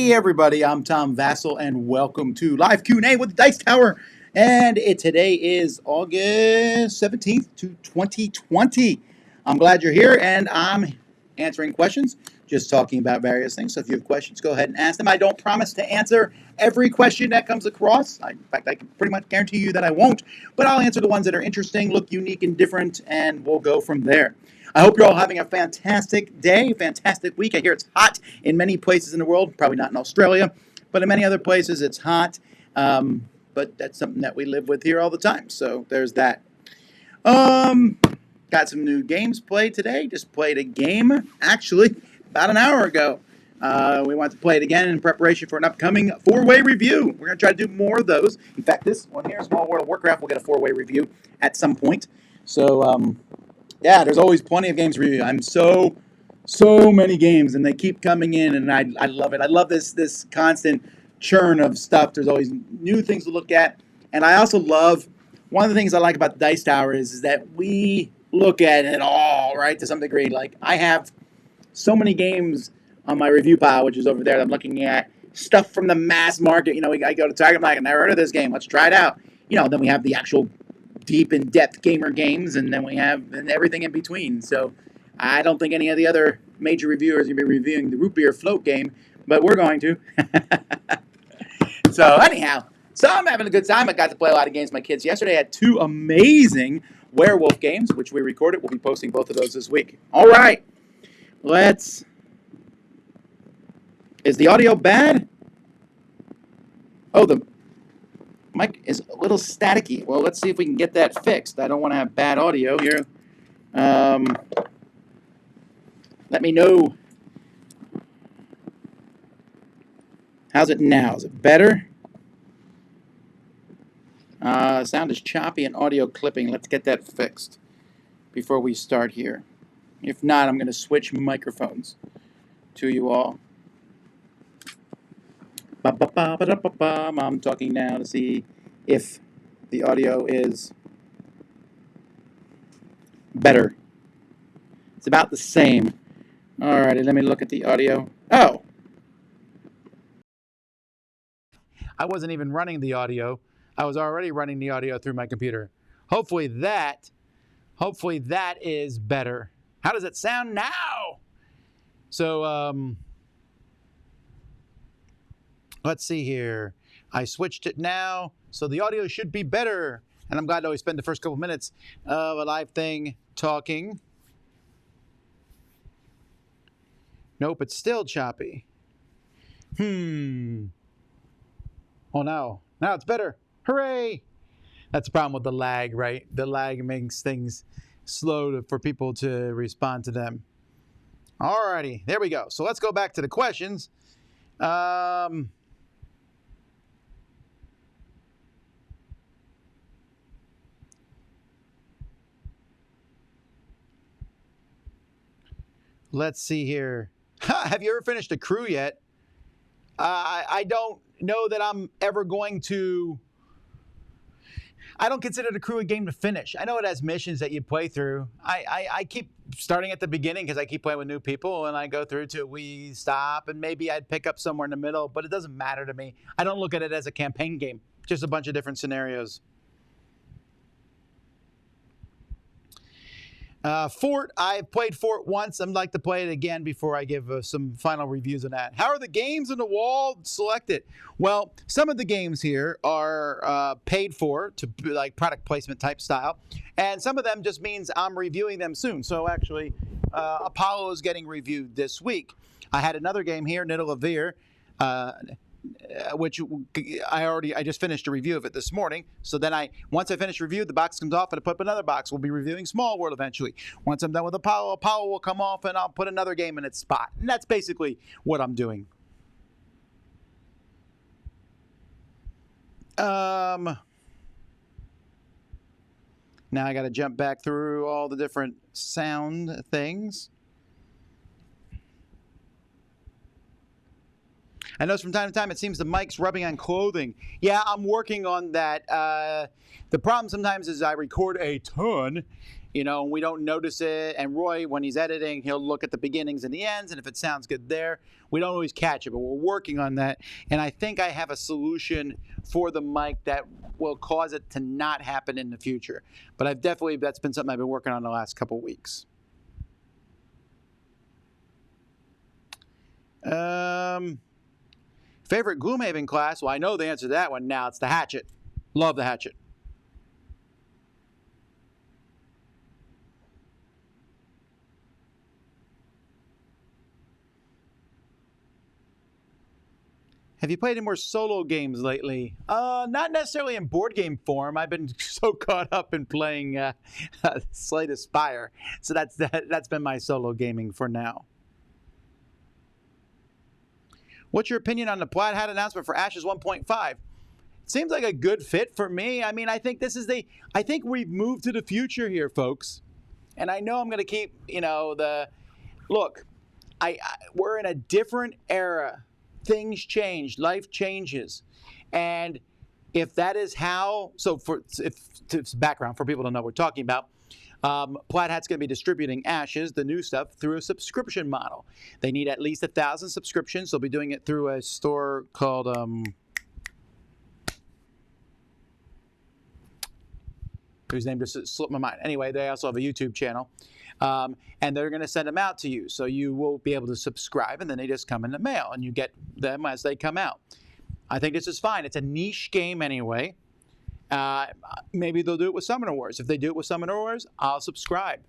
Hey everybody, I'm Tom Vasel and welcome to Live Q&A with the Dice Tower. And today is August 17th to 2020. I'm glad you're here and I'm answering questions, just talking about various things. So if you have questions, go ahead and ask them. I don't promise to answer every question that comes across. In fact, I can pretty much guarantee you that I won't. But I'll answer the ones that are interesting, look unique and different, and we'll go from there. I hope you're all having a fantastic day, fantastic week. I hear it's hot in many places in the world, probably not in Australia, but in many other places it's hot. But that's something that we live with here all the time, so there's that. Got some new games played today. Just played a game, actually, about an hour ago. We want to play it again in preparation for an upcoming 4-way review. We're going to try to do more of those. In fact, this one here, Small World of Warcraft, will get a 4-way review at some point. So, yeah, there's always plenty of games to review. I'm so many games, and they keep coming in, and I love it. I love this constant churn of stuff. There's always new things to look at, and I also love, one of the things I like about the Dice Tower is that we look at it all, right, to some degree. Like, I have so many games on my review pile, which is over there, that I'm looking at stuff from the mass market. You know, I go to Target, I'm like, I've never heard of this game. Let's try it out. You know, then we have the actual deep, in-depth gamer games, and then we have everything in between. So I don't think any of the other major reviewers are going to be reviewing the root beer float game, but we're going to. So anyhow, so I'm having a good time. I got to play a lot of games with my kids yesterday. I had 2 amazing werewolf games, which we recorded. We'll be posting both of those this week. All right, is the audio bad? Oh, the mic is a little staticky. Well, let's see if we can get that fixed. I don't want to have bad audio here. Let me know. How's it now? Is it better? Sound is choppy and audio clipping. Let's get that fixed before we start here. If not, I'm going to switch microphones to you all. I'm talking now to see if the audio is better. It's about the same. Alrighty, let me look at the audio. Oh! I wasn't even running the audio. I was already running the audio through my computer. Hopefully that is better. How does it sound now? So, let's see here. I switched it now, so the audio should be better. And I'm glad to always spend the first couple minutes of a live thing talking. Nope, it's still choppy. Oh, now it's better. Hooray! That's the problem with the lag, right? The lag makes things slow for people to respond to them. Alrighty, there we go. So let's go back to the questions. Let's see here. Have you ever finished a crew yet? I don't know that I'm ever going to. I don't consider the crew a game to finish. I know it has missions that you play through. I keep starting at the beginning because I keep playing with new people, and I go through till we stop, and maybe I'd pick up somewhere in the middle, but it doesn't matter to me. I don't look at it as a campaign game, just a bunch of different scenarios. Fort, I've played Fort once. I'd like to play it again before I give some final reviews on that. How are the games on the wall selected? Well, some of the games here are paid for, to like product placement type style, and some of them just means I'm reviewing them soon. So actually, Apollo is getting reviewed this week. I had another game here, Niddle of Veer, which I just finished a review of it this morning. So then once I finish review, the box comes off and I put up another box. We'll be reviewing Small World eventually. Once I'm done with Apollo will come off and I'll put another game in its spot. And that's basically what I'm doing. Now I got to jump back through all the different sound things. I notice from time to time it seems the mic's rubbing on clothing. Yeah, I'm working on that. The problem sometimes is I record a ton and we don't notice it. And Roy, when he's editing, he'll look at the beginnings and the ends, and if it sounds good there, we don't always catch it, but we're working on that. And I think I have a solution for the mic that will cause it to not happen in the future. But that's been something I've been working on the last couple weeks. Favorite Gloomhaven class? Well, I know the answer to that one now. It's the Hatchet. Love the Hatchet. Have you played any more solo games lately? Not necessarily in board game form. I've been so caught up in playing Slay the Spire. So that's been my solo gaming for now. What's your opinion on the Plaid Hat announcement for Ashes 1.5? It seems like a good fit for me. I mean, I think I think we've moved to the future here, folks. And I know I'm going to keep, look, we're in a different era. Things change, life changes. And if that is how, it's background for people to know what we're talking about, Plaid Hat's going to be distributing Ashes, the new stuff, through a subscription model. They need at least 1,000 subscriptions. They'll be doing it through a store called, whose name just slipped my mind. Anyway, they also have a YouTube channel. And they're going to send them out to you. So you will be able to subscribe, and then they just come in the mail, and you get them as they come out. I think this is fine. It's a niche game anyway. Maybe they'll do it with Summoner Wars. If they do it with Summoner Wars, I'll subscribe.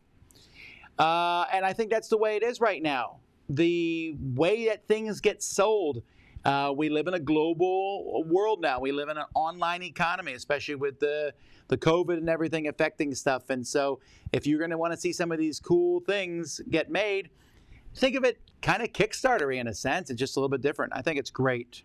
And I think that's the way it is right now. The way that things get sold. We live in a global world now. We live in an online economy, especially with the COVID and everything affecting stuff. And so if you're going to want to see some of these cool things get made, think of it kind of Kickstarter-y in a sense. It's just a little bit different. I think it's great.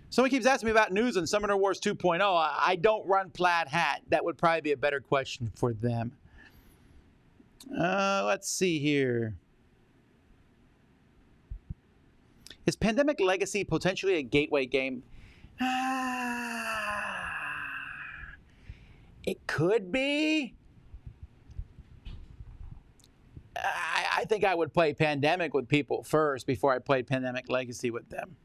Someone keeps asking me about news on Summoner Wars 2.0. I don't run Plaid Hat. That would probably be a better question for them. Let's see here. Is Pandemic Legacy potentially a gateway game? It could be. I think I would play Pandemic with people first before I played Pandemic Legacy with them.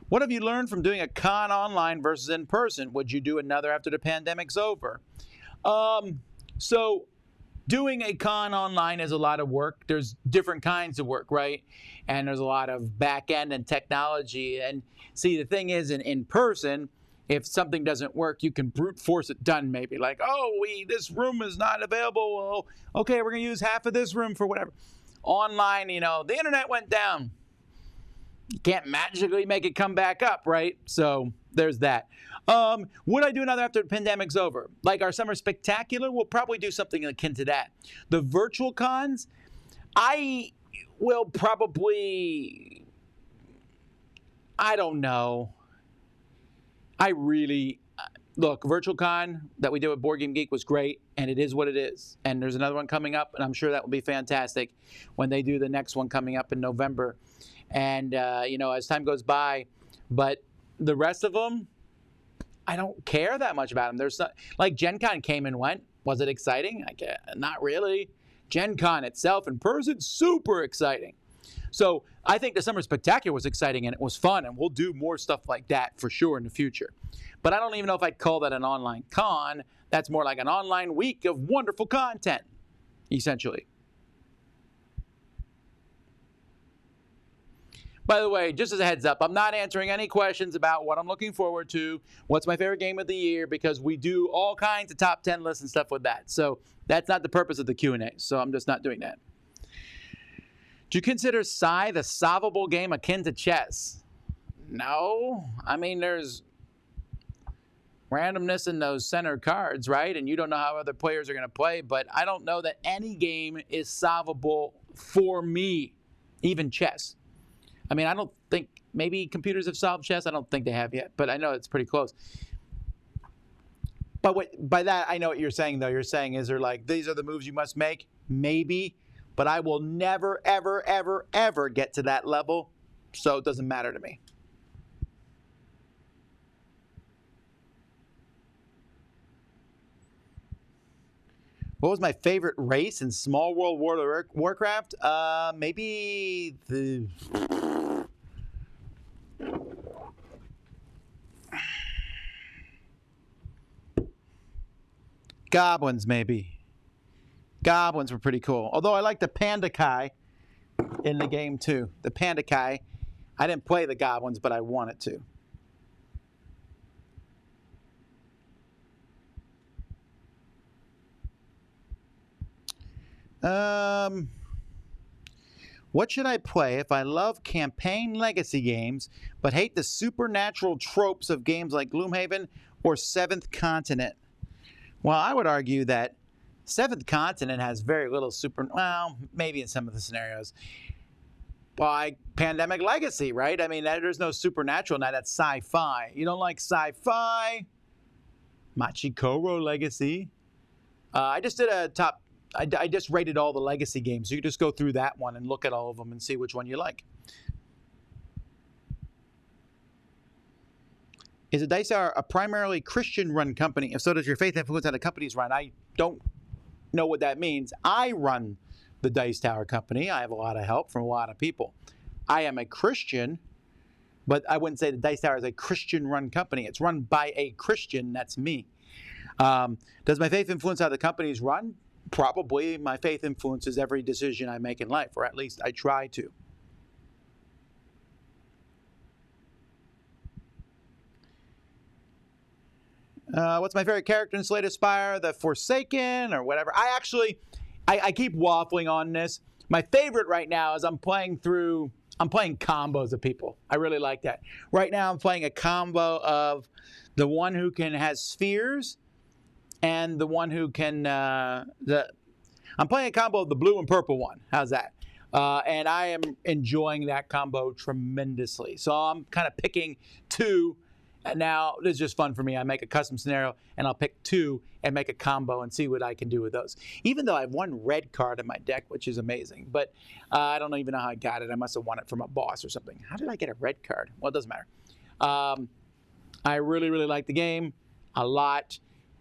What have you learned from doing a con online versus in person? Would you do another after the pandemic's over? So doing a con online is a lot of work. There's different kinds of work, right? And there's a lot of back end and technology. And see, the thing is, in person, if something doesn't work, you can brute force it done maybe. Like, this room is not available. Well, okay, we're going to use half of this room for whatever. Online, the internet went down. You can't magically make it come back up, right? So there's that. Would I do another after the pandemic's over? Like our Summer Spectacular, we'll probably do something akin to that. The virtual cons, I will probably, I don't know. Look, Virtual Con that we did with Board Game Geek was great, and it is what it is. And there's another one coming up, and I'm sure that will be fantastic when they do the next one coming up in November. And, as time goes by, but the rest of them, I don't care that much about them. There's not, like Gen Con came and went. Was it exciting? Not really. Gen Con itself in person, super exciting. So I think the Summer Spectacular was exciting and it was fun, and we'll do more stuff like that for sure in the future. But I don't even know if I'd call that an online con. That's more like an online week of wonderful content, essentially. By the way, just as a heads up, I'm not answering any questions about what I'm looking forward to, what's my favorite game of the year, because we do all kinds of top 10 lists and stuff with that. So that's not the purpose of the Q&A, so I'm just not doing that. Do you consider Scythe a solvable game akin to chess? No. I mean, there's randomness in those center cards, right? And you don't know how other players are going to play, but I don't know that any game is solvable for me, even chess. I mean, I don't think, maybe computers have solved chess. I don't think they have yet, but I know it's pretty close. But by that, I know what you're saying, though. You're saying, is there like, these are the moves you must make? Maybe, but I will never, ever, ever, ever get to that level, so it doesn't matter to me. What was my favorite race in Small World Warcraft? Maybe the... Goblins, maybe. Goblins were pretty cool. Although I like the Panda Kai in the game too. The Panda Kai. I didn't play the Goblins, but I wanted to. What should I play if I love campaign legacy games, but hate the supernatural tropes of games like Gloomhaven or Seventh Continent? Well, I would argue that Seventh Continent has very little well, maybe in some of the scenarios. Like Pandemic Legacy, right? I mean, there's no supernatural in that. That's sci-fi. You don't like sci-fi? Machikoro Legacy. I just did a top... I just rated all the legacy games. So you just go through that one and look at all of them and see which one you like. Is a Dice Tower a primarily Christian-run company? If so, does your faith influence how the companies run? I don't know what that means. I run the Dice Tower company. I have a lot of help from a lot of people. I am a Christian, but I wouldn't say the Dice Tower is a Christian-run company. It's run by a Christian. That's me. Does my faith influence how the companies run? Probably. My faith influences every decision I make in life, or at least I try to. What's my favorite character in Slay the Spire? The Forsaken or whatever. I keep waffling on this. My favorite right now is I'm playing combos of people. I really like that. Right now I'm playing a combo of the one who has spheres and the one who can, I'm playing a combo of the blue and purple one. How's that? And I am enjoying that combo tremendously. So I'm kind of picking two. And now this is just fun for me. I make a custom scenario and I'll pick two and make a combo and see what I can do with those. Even though I have one red card in my deck, which is amazing. But I don't even know how I got it. I must have won it from a boss or something. How did I get a red card? Well, it doesn't matter. I really, really like the game a lot.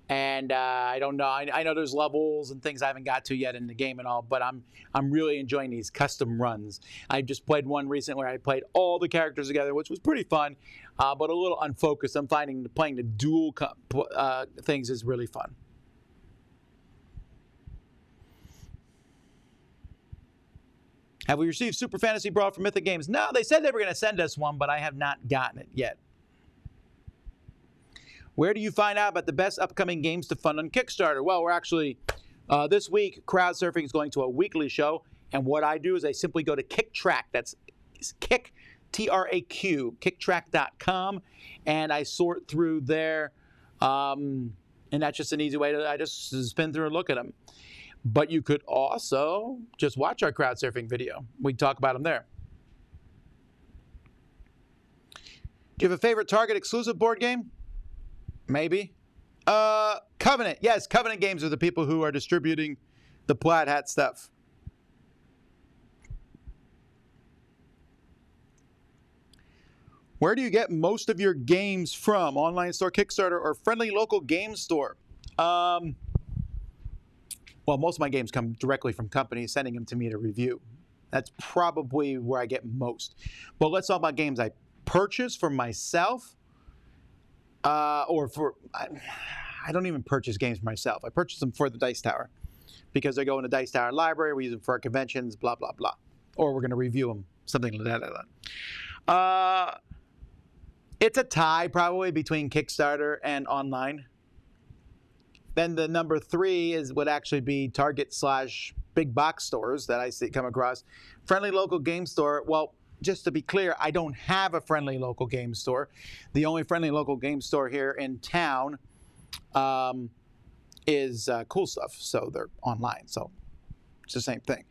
And I don't know. I know there's levels and things I haven't got to yet in the game and all, but I'm really enjoying these custom runs. I just played one recently where I played all the characters together, which was pretty fun, but a little unfocused. I'm finding playing the dual things is really fun. Have we received Super Fantasy Brawl from Mythic Games? No, they said they were going to send us one, but I have not gotten it yet. Where do you find out about the best upcoming games to fund on Kickstarter? Well, we're actually, this week, Crowdsurfing is going to a weekly show. And what I do is I simply go to KickTrack. That's Kick, T-R-A-Q, kicktrack.com. And I sort through there. And that's just an easy way I just spin through and look at them. But you could also just watch our Crowdsurfing video. We talk about them there. Do you have a favorite Target exclusive board game? Maybe. Covenant. Yes, Covenant Games are the people who are distributing the Plaid Hat stuff. Where do you get most of your games from? Online store, Kickstarter, or friendly local game store? Well, most of my games come directly from companies sending them to me to review. That's probably where I get most. But let's talk about games I purchase for myself. I don't even purchase games for myself. I purchase them for the Dice Tower because they go in the Dice Tower library. We use them for our conventions, blah, blah, blah. Or we're going to review them, something like that. It's a tie probably between Kickstarter and online. Then the number 3 would actually be Target / big box stores that I come across. Friendly local game store. Well, just to be clear, I don't have a friendly local game store. The only friendly local game store here in town is Cool Stuff. So they're online. So it's the same thing.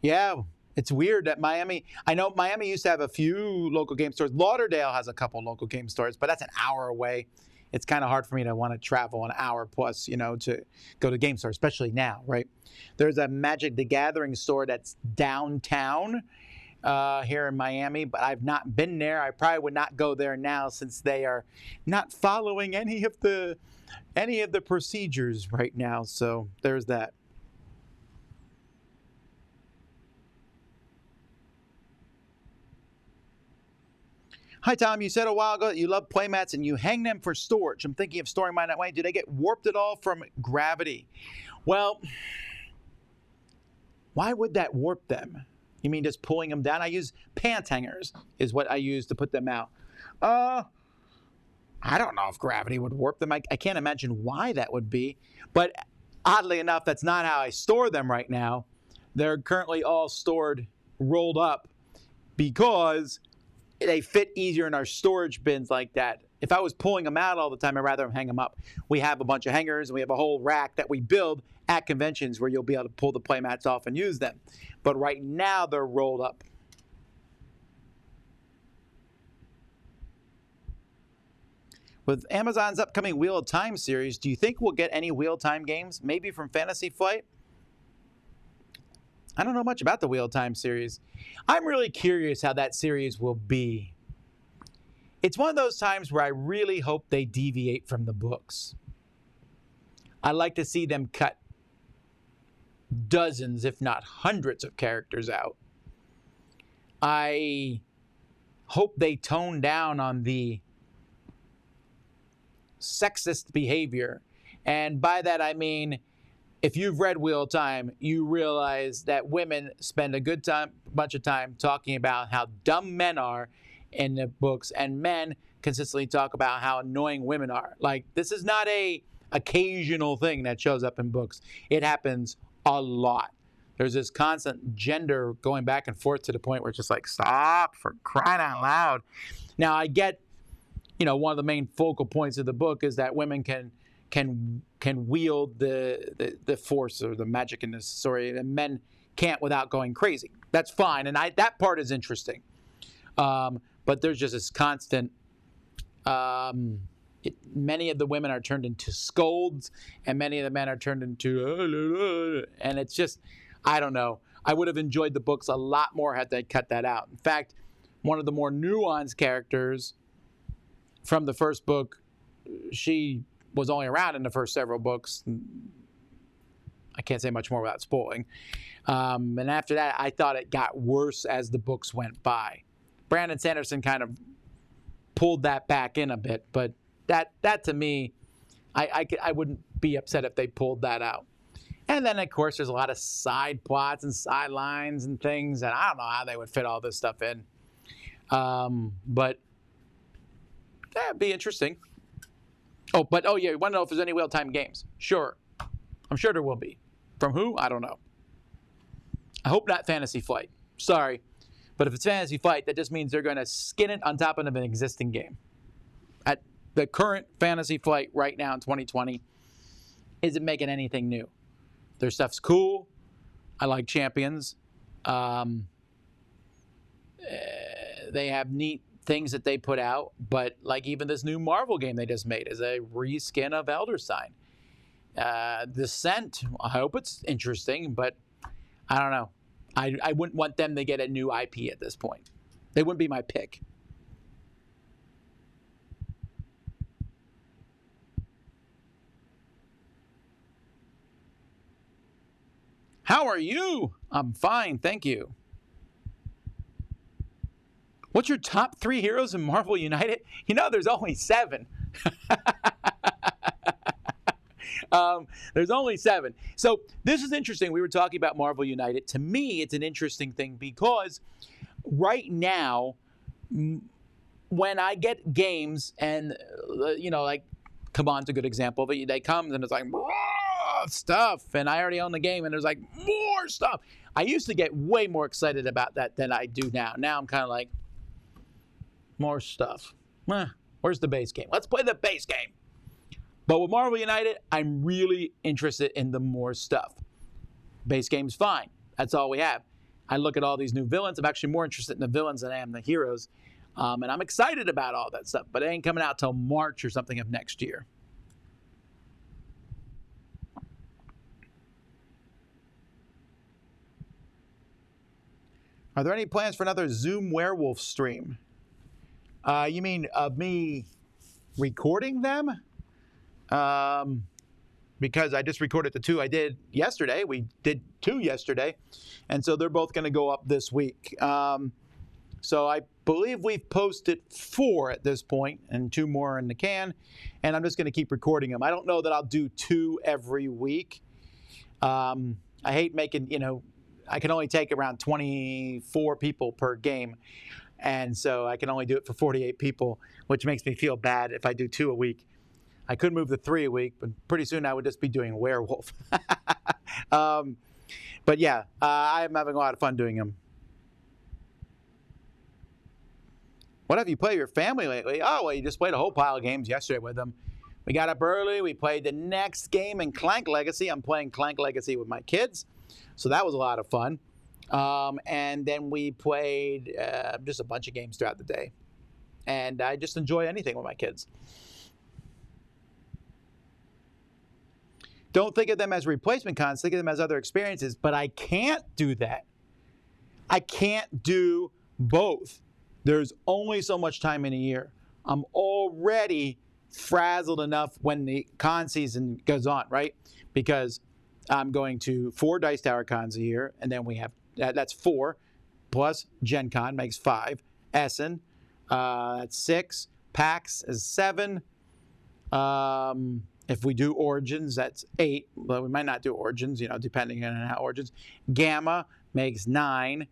Yeah, it's weird that Miami... I know Miami used to have a few local game stores. Lauderdale has a couple local game stores, but that's an hour away. It's kind of hard for me to want to travel an hour plus, to go to game store, especially now, right? There's a Magic the Gathering store that's downtown, here in Miami, but I've not been there. I probably would not go there now since they are not following any of the procedures right now. So there's that. Hi, Tom. You said a while ago that you love playmats and you hang them for storage. I'm thinking of storing mine that way. Do they get warped at all from gravity? Well, why would that warp them? You mean just pulling them down? I use pants hangers is what I use to put them out. I don't know if gravity would warp them. I can't imagine why that would be. But oddly enough, that's not how I store them right now. They're currently all stored rolled up because they fit easier in our storage bins like that. If I was pulling them out all the time, I'd rather hang them up. We have a bunch of hangers, and we have a whole rack that we build at conventions where you'll be able to pull the playmats off and use them. But right now, they're rolled up. With Amazon's upcoming Wheel of Time series, do you think we'll get any Wheel of Time games? Maybe from Fantasy Flight? I don't know much about the Wheel of Time series. I'm really curious how that series will be. It's one of those times where I really hope they deviate from the books. I like to see them cut dozens, if not hundreds, of characters out. I hope they tone down on the sexist behavior. And by that I mean, if you've read Wheel of Time, you realize that women spend a bunch of time talking about how dumb men are in the books, and men consistently talk about how annoying women are. Like, this is not a occasional thing that shows up in books. It happens a lot. There's this constant gender going back and forth to the point where it's just like, stop, for crying out loud. Now, I get, one of the main focal points of the book is that women can wield the force or the magic in this story, and men can't without going crazy. That's fine, and that part is interesting. But there's just this constant. Many of the women are turned into scolds, and many of the men are turned into, and it's just, I don't know. I would have enjoyed the books a lot more had they cut that out. In fact, one of the more nuanced characters from the first book, she was only around in the first several books. I can't say much more without spoiling. And after that, I thought it got worse as the books went by. Brandon Sanderson kind of pulled that back in a bit, but that to me, I wouldn't be upset if they pulled that out. And then, of course, there's a lot of side plots and sidelines and things, and I don't know how they would fit all this stuff in. But that'd be interesting. Oh, yeah, you want to know if there's any Wheel of Time games? Sure. I'm sure there will be. From who? I don't know. I hope not Fantasy Flight. Sorry. But if it's Fantasy Flight, that just means they're going to skin it on top of an existing game. At the current Fantasy Flight right now in 2020 isn't making anything new. Their stuff's cool. I like Champions. They have neat things that they put out, but like even this new Marvel game they just made is a reskin of Elder Sign. Descent, I hope it's interesting, but I don't know. I wouldn't want them to get a new IP at this point. They wouldn't be my pick. How are you? I'm fine, thank you. What's your top 3 heroes in Marvel United? There's only 7. There's only 7. So this is interesting. We were talking about Marvel United. To me, it's an interesting thing because right now, when I get games and, like, come on's a good example. They come and it's like, stuff. And I already own the game and there's like, more stuff. I used to get way more excited about that than I do now. Now I'm kind of like, more stuff. Where's the base game? Let's play the base game. But with Marvel United, I'm really interested in the more stuff. Base game's fine. That's all we have. I look at all these new villains. I'm actually more interested in the villains than I am the heroes. And I'm excited about all that stuff. But it ain't coming out till March or something of next year. Are there any plans for another Zoom werewolf stream? You mean of me recording them? Because I just recorded the 2 I did yesterday. We did 2 yesterday. And so they're both going to go up this week. So I believe we've posted 4 at this point and 2 more in the can. And I'm just going to keep recording them. I don't know that I'll do 2 every week. I hate making, I can only take around 24 people per game. And so I can only do it for 48 people, which makes me feel bad if I do 2 a week. I could move to 3 a week, but pretty soon I would just be doing werewolf. But yeah, I'm having a lot of fun doing them. What have you played with your family lately? Oh, well, you just played a whole pile of games yesterday with them. We got up early. We played the next game in Clank Legacy. I'm playing Clank Legacy with my kids. So that was a lot of fun. And then we played just a bunch of games throughout the day. And I just enjoy anything with my kids. Don't think of them as replacement cons. Think of them as other experiences. But I can't do that. I can't do both. There's only so much time in a year. I'm already frazzled enough when the con season goes on, right? Because I'm going to 4 Dice Tower cons a year, and then we have, that's 4, plus Gen Con makes 5, Essen, that's 6, PAX is 7, if we do Origins, that's 8, but we might not do Origins, depending on how Origins, Gamma makes 9,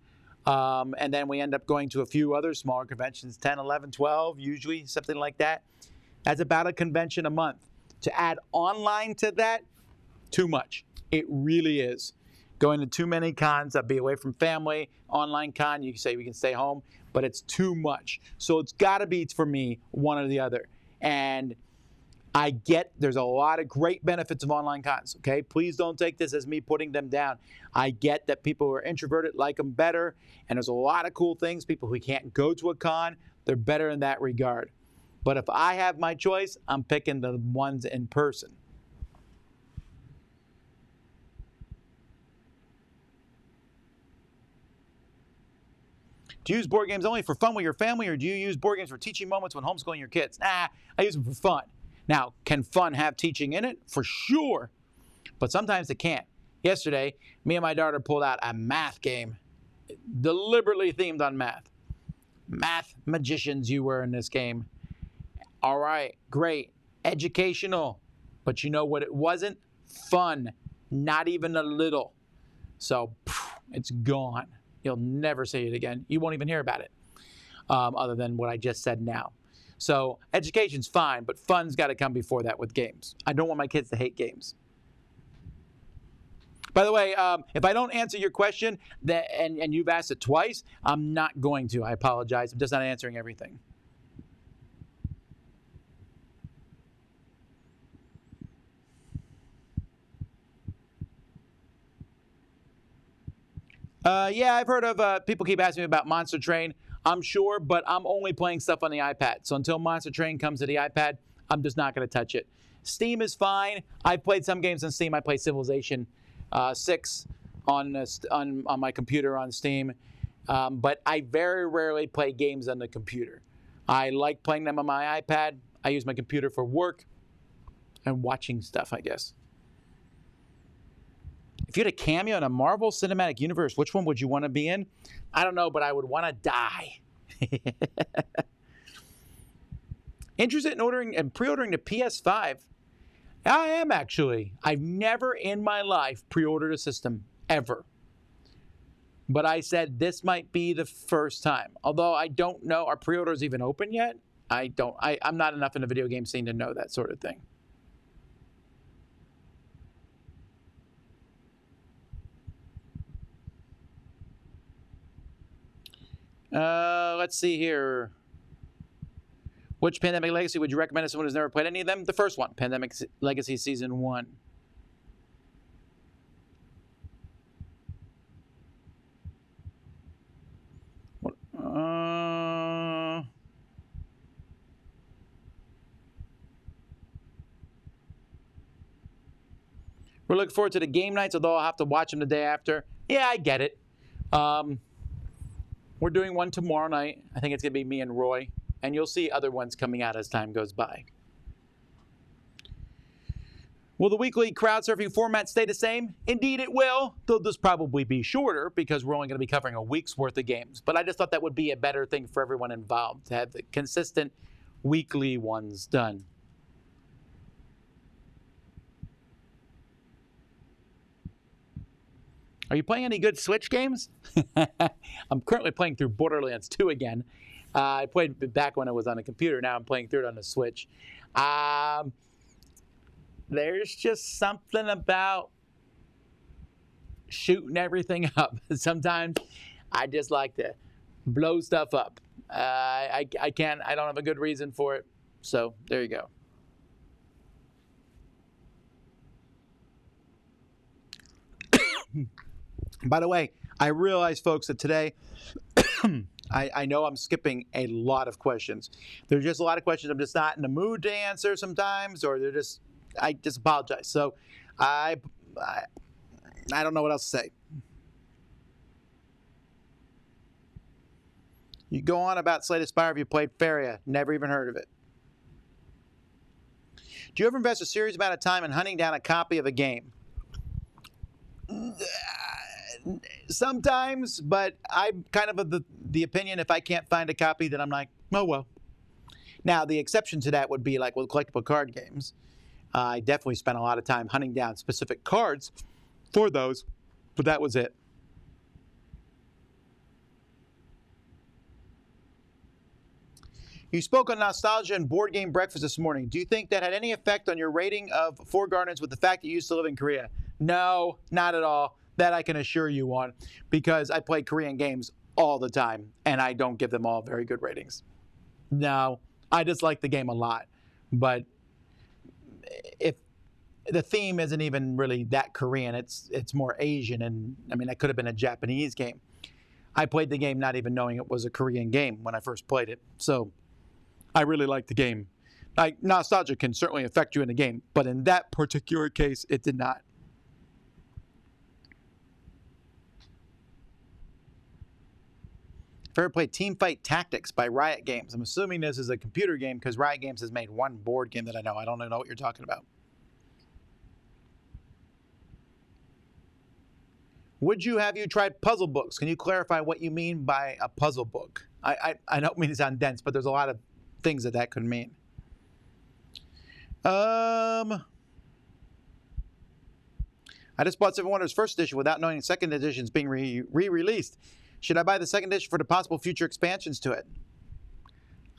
and then we end up going to a few other smaller conventions, 10, 11, 12, usually, something like that. That's about a convention a month. To add online to that, too much. It really is. Going to too many cons, I'd be away from family. Online con, you can say we can stay home, but it's too much. So it's got to be, for me, one or the other. And I get there's a lot of great benefits of online cons, okay? Please don't take this as me putting them down. I get that people who are introverted like them better, and there's a lot of cool things. People who can't go to a con, they're better in that regard. But if I have my choice, I'm picking the ones in person. Do you use board games only for fun with your family, or do you use board games for teaching moments when homeschooling your kids? Nah, I use them for fun. Now, can fun have teaching in it? For sure. But sometimes it can't. Yesterday, me and my daughter pulled out a math game, deliberately themed on math. Math magicians you were in this game. All right, great. Educational. But you know what it wasn't? Fun. Not even a little. So, it's gone. You'll never see it again. You won't even hear about it, other than what I just said now. So education's fine, but fun's got to come before that with games. I don't want my kids to hate games. By the way, if I don't answer your question and you've asked it twice, I'm not going to. I apologize. I'm just not answering everything. Yeah, I've heard of people keep asking me about Monster Train. I'm sure, but I'm only playing stuff on the iPad. So until Monster Train comes to the iPad, I'm just not going to touch it. Steam is fine. I've played some games on Steam. I play Civilization 6 on my computer on Steam. But I very rarely play games on the computer. I like playing them on my iPad. I use my computer for work and watching stuff, I guess. If you had a cameo in a Marvel Cinematic Universe, which one would you want to be in? I don't know, but I would want to die. Interested in ordering and pre-ordering the PS5? I am, actually. I've never in my life pre-ordered a system, ever. But I said this might be the first time. Although I don't know, are pre-orders even open yet? I'm not enough in the video game scene to know that sort of thing. Let's see here. Which Pandemic Legacy would you recommend to someone who's never played any of them? The first one, Pandemic Legacy Season 1. What? We're looking forward to the game nights, although I'll have to watch them the day after. Yeah, I get it. We're doing one tomorrow night. I think it's going to be me and Roy. And you'll see other ones coming out as time goes by. Will the weekly crowdsurfing format stay the same? Indeed it will, though this probably be shorter because we're only going to be covering a week's worth of games. But I just thought that would be a better thing for everyone involved, to have the consistent weekly ones done. Are you playing any good Switch games? I'm currently playing through Borderlands 2 again. I played it back when it was on a computer. Now I'm playing through it on the Switch. There's just something about shooting everything up. Sometimes I just like to blow stuff up. I don't have a good reason for it. So there you go. By the way, I realize, folks, that today I know I'm skipping a lot of questions. There's just a lot of questions I'm just not in the mood to answer sometimes, or I just apologize. So I don't know what else to say. You go on about Slay the Spire if you played Faria. Never even heard of it. Do you ever invest a serious amount of time in hunting down a copy of a game? Sometimes, but I'm kind of the opinion if I can't find a copy, then I'm like, oh well. Now, the exception to that would be like with collectible card games. I definitely spent a lot of time hunting down specific cards for those, but that was it. You spoke on nostalgia and board game breakfast this morning. Do you think that had any effect on your rating of Four Gardens with the fact that you used to live in Korea? No, not at all. That I can assure you on, because I play Korean games all the time, and I don't give them all very good ratings. No, I just like the game a lot. But if the theme isn't even really that Korean, it's more Asian, and I mean, it could have been a Japanese game. I played the game not even knowing it was a Korean game when I first played it. So I really like the game. Like, nostalgia can certainly affect you in the game, but in that particular case, it did not. I've ever played Teamfight Tactics by Riot Games. I'm assuming this is a computer game because Riot Games has made one board game that I know. I don't know what you're talking about. Have you tried puzzle books? Can you clarify what you mean by a puzzle book? I don't mean to sound dense, but there's a lot of things that could mean. I just bought Seven Wonders First Edition without knowing the Second Edition is being re-released. Should I buy the Second Edition for the possible future expansions to it?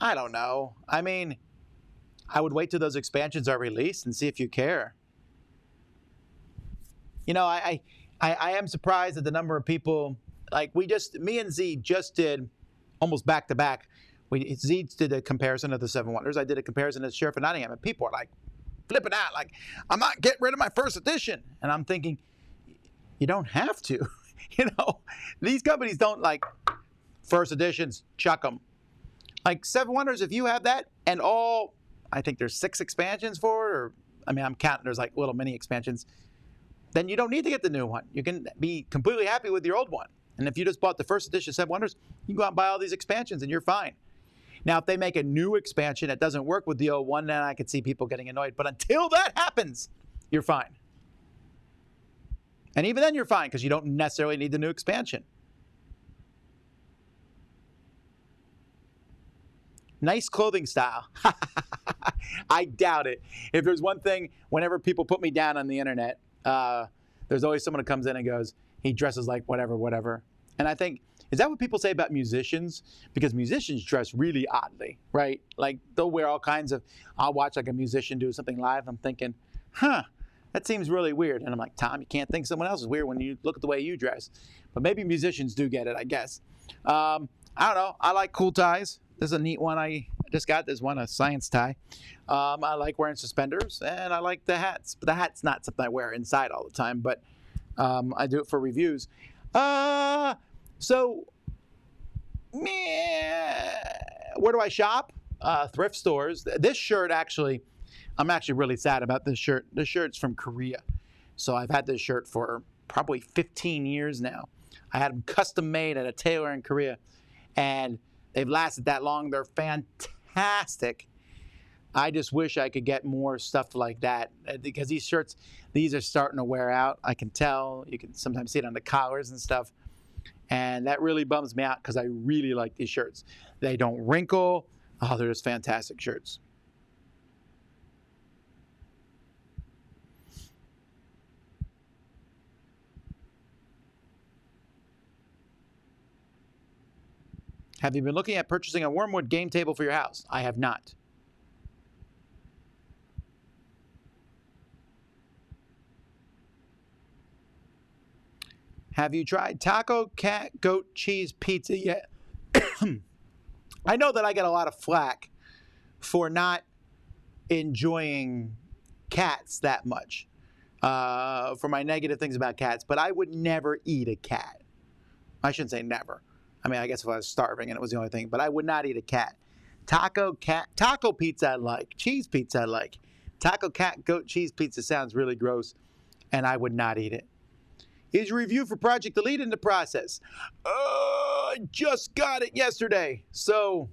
I don't know. I mean, I would wait till those expansions are released and see if you care. You know, I am surprised at the number of people, like me and Z just did almost back to back. Z did a comparison of the Seven Wonders. I did a comparison of Sheriff of Nottingham, and people are like flipping out, like, I'm not getting rid of my first edition. And I'm thinking, you don't have to. You know, these companies don't like first editions, chuck them. Like Seven Wonders, if you have that and I think there's 6 expansions for it, or, I mean, I'm counting, there's like little mini expansions, then you don't need to get the new one. You can be completely happy with your old one. And if you just bought the first edition Seven Wonders, you can go out and buy all these expansions and you're fine. Now, if they make a new expansion that doesn't work with the old one, then I could see people getting annoyed. But until that happens, you're fine. And even then you're fine because you don't necessarily need the new expansion. Nice clothing style. I doubt it. If there's one thing, whenever people put me down on the internet, there's always someone who comes in and goes, he dresses like whatever. And I think, is that what people say about musicians? Because musicians dress really oddly, right? Like they'll wear all kinds of, I'll watch like a musician do something live. I'm thinking, that seems really weird. And I'm like, Tom, you can't think someone else is weird when you look at the way you dress. But maybe musicians do get it, I guess. I don't know. I like cool ties. This is a neat one I just got. This one, a science tie. I like wearing suspenders, and I like the hats. But the hat's not something I wear inside all the time, but I do it for reviews. Where do I shop? Thrift stores. This shirt, actually, I'm actually really sad about this shirt. This shirt's from Korea. So I've had this shirt for probably 15 years now. I had them custom made at a tailor in Korea. and they've lasted that long. They're fantastic. I just wish I could get more stuff like that, because these shirts, these are starting to wear out. I can tell. You can sometimes see it on the collars and stuff. And that really bums me out because I really like these shirts. They don't wrinkle. Oh, they're just fantastic shirts. Have you been looking at purchasing a Wormwood game table for your house? I have not. Have you tried taco, cat, goat, cheese, pizza yet? I know that I get a lot of flack for not enjoying cats that much, for my negative things about cats, but I would never eat a cat. I shouldn't say never. I mean, I guess if I was starving and it was the only thing, but I would not eat a cat. Taco pizza I like. Cheese pizza I like. Taco, cat, goat, cheese pizza sounds really gross, and I would not eat it. Is your review for Project Elite in the process? I just got it yesterday, so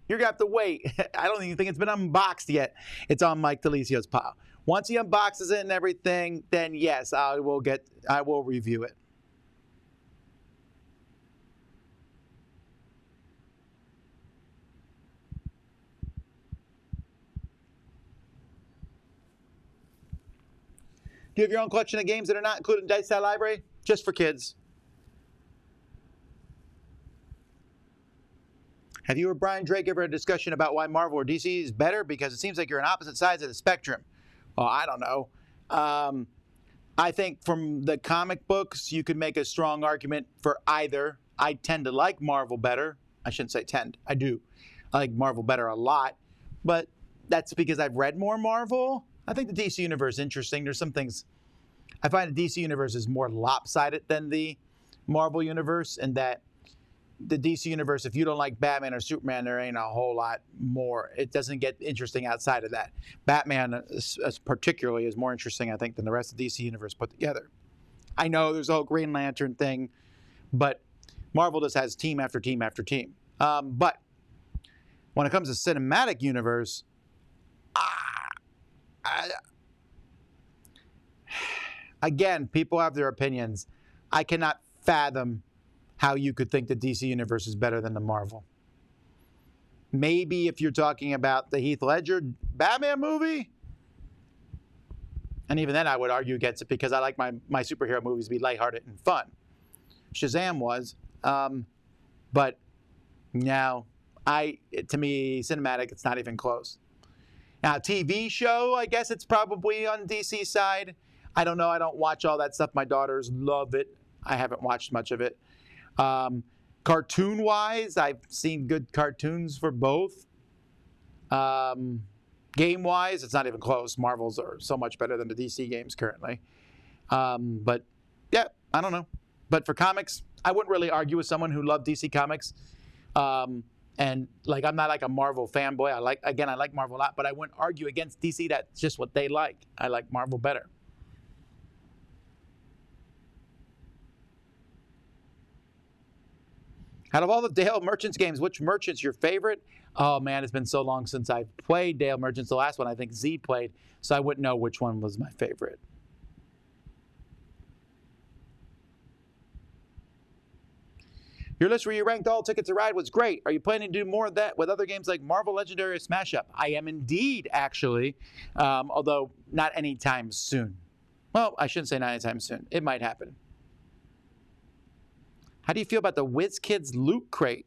you're going to have to wait. I don't even think it's been unboxed yet. It's on Mike Delicio's pile. Once he unboxes it and everything, then yes, I will review it. Do you have your own collection of games that are not included in Dice Style Library? Just for kids. Have you or Brian Drake ever had a discussion about why Marvel or DC is better? Because it seems like you're on opposite sides of the spectrum. Well, I don't know. I think from the comic books, you could make a strong argument for either. I tend to like Marvel better. I shouldn't say tend. I do. I like Marvel better a lot. But that's because I've read more Marvel. I think the DC universe is interesting. There's some things. I find the DC universe is more lopsided than the Marvel universe, and that the DC universe, if you don't like Batman or Superman, there ain't a whole lot more. It doesn't get interesting outside of that. Batman particularly is more interesting, I think, than the rest of the DC universe put together. I know there's a whole Green Lantern thing, but Marvel just has team after team after team. But when it comes to cinematic universe, again, people have their opinions. I cannot fathom how you could think the DC universe is better than the Marvel. Maybe if you're talking about the Heath Ledger Batman movie, and even then I would argue against it because I like my superhero movies to be lighthearted and fun. Shazam was, but no, to me, cinematic, it's not even close. Now, TV show, I guess it's probably on DC side. I don't know. I don't watch all that stuff. My daughters love it. I haven't watched much of it. Cartoon-wise, I've seen good cartoons for both. Game-wise, it's not even close. Marvels are so much better than the DC games currently. But, yeah, I don't know. But for comics, I wouldn't really argue with someone who loved DC Comics. And like, I'm not like a Marvel fanboy. I like Marvel a lot, but I wouldn't argue against DC. That's just what they like. I like Marvel better. Out of all the Dale Merchants games, which Merchant's your favorite? Oh man, it's been so long since I've played Dale Merchants. The last one I think Z played, so I wouldn't know which one was my favorite. Your list where you ranked all Tickets to Ride was great. Are you planning to do more of that with other games like Marvel Legendary or Smash Up? I am indeed, actually, although not anytime soon. Well, I shouldn't say not anytime soon. It might happen. How do you feel about the WizKids Loot Crate?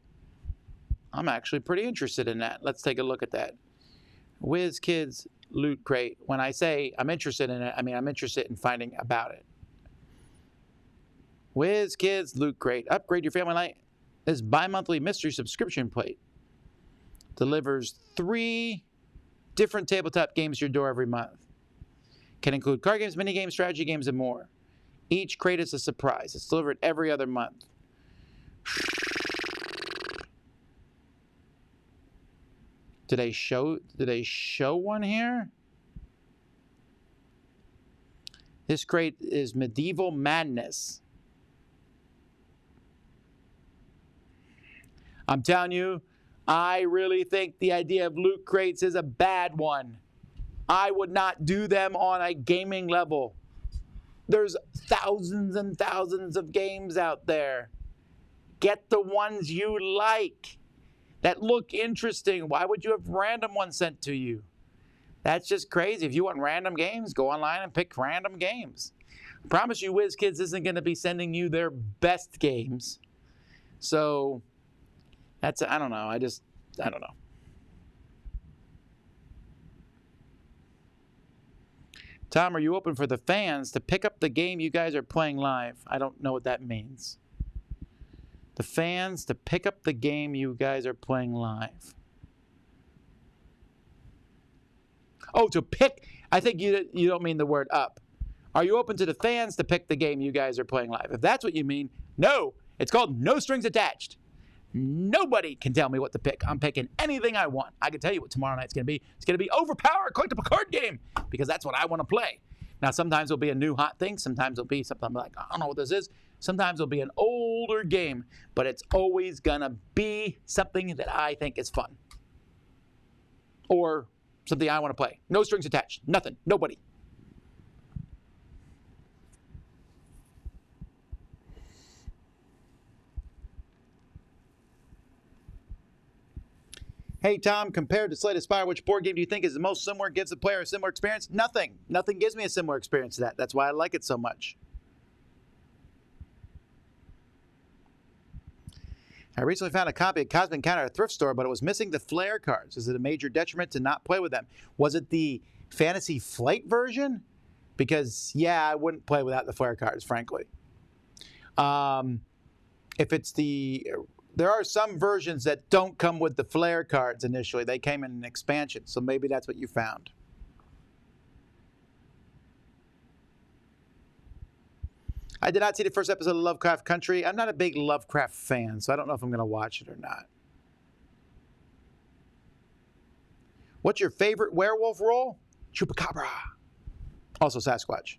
I'm actually pretty interested in that. Let's take a look at that. WizKids Loot Crate. When I say I'm interested in it, I mean I'm interested in finding about it. WizKids Loot Crate. Upgrade your family life. This bi-monthly mystery subscription plate delivers 3 different tabletop games to your door every month. Can include card games, mini games, strategy games, and more. Each crate is a surprise. It's delivered every other month. Did they show one here? This crate is Medieval Madness. I'm telling you, I really think the idea of loot crates is a bad one. I would not do them on a gaming level. There's thousands and thousands of games out there. Get the ones you like that look interesting. Why would you have random ones sent to you? That's just crazy. If you want random games, go online and pick random games. I promise you, WizKids isn't going to be sending you their best games. So, I don't know. I don't know. Tom, are you open for the fans to pick up the game you guys are playing live? I don't know what that means. The fans to pick up the game you guys are playing live. Oh, to pick. I think you don't mean the word up. Are you open to the fans to pick the game you guys are playing live? If that's what you mean, no. It's called no strings attached. Nobody can tell me what to pick. I'm picking anything I want. I can tell you what tomorrow night's going to be. It's going to be overpowered collectible card game because that's what I want to play. Now, sometimes it'll be a new hot thing. Sometimes it'll be something I'm like, I don't know what this is. Sometimes it'll be an older game, but it's always going to be something that I think is fun. Or something I want to play. No strings attached. Nothing. Nobody. Hey, Tom, compared to Slay the Spire, which board game do you think is the most similar, gives the player a similar experience? Nothing. Nothing gives me a similar experience to that. That's why I like it so much. I recently found a copy of Cosmic Encounter at a thrift store, but it was missing the flare cards. Is it a major detriment to not play with them? Was it the Fantasy Flight version? Because, yeah, I wouldn't play without the flare cards, frankly. If it's there are some versions that don't come with the flare cards initially. They came in an expansion, so maybe that's what you found. I did not see the first episode of Lovecraft Country. I'm not a big Lovecraft fan, so I don't know if I'm going to watch it or not. What's your favorite werewolf role? Chupacabra. Also Sasquatch.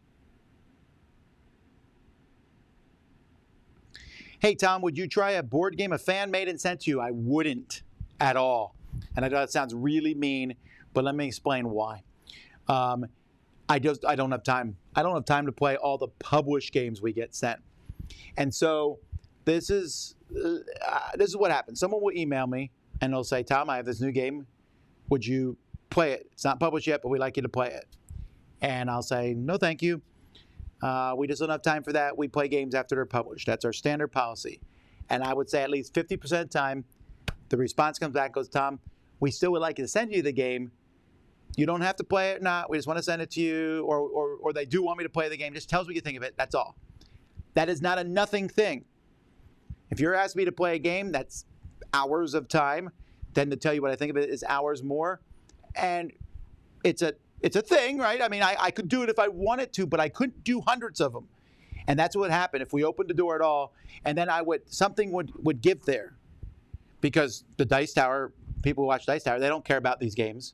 Hey, Tom, would you try a board game a fan made and sent to you? I wouldn't at all. And I know that sounds really mean, but let me explain why. I don't have time. I don't have time to play all the published games we get sent. And so this is what happens. Someone will email me and they'll say, Tom, I have this new game. Would you play it? It's not published yet, but we'd like you to play it. And I'll say, no, thank you. We just don't have time for that. We play games after they're published. That's our standard policy. And I would say at least 50% of the time, the response comes back and goes, Tom, we still would like to send you the game. You don't have to play it or not. We just want to send it to you. Or they do want me to play the game. Just tell us what you think of it. That's all. That is not a nothing thing. If you're asking me to play a game, that's hours of time. Then to tell you what I think of it is hours more. And it's a thing, right? I mean, I could do it if I wanted to, but I couldn't do hundreds of them. And that's what would happen if we opened the door at all. And then something would give there. Because the Dice Tower, people who watch Dice Tower, they don't care about these games.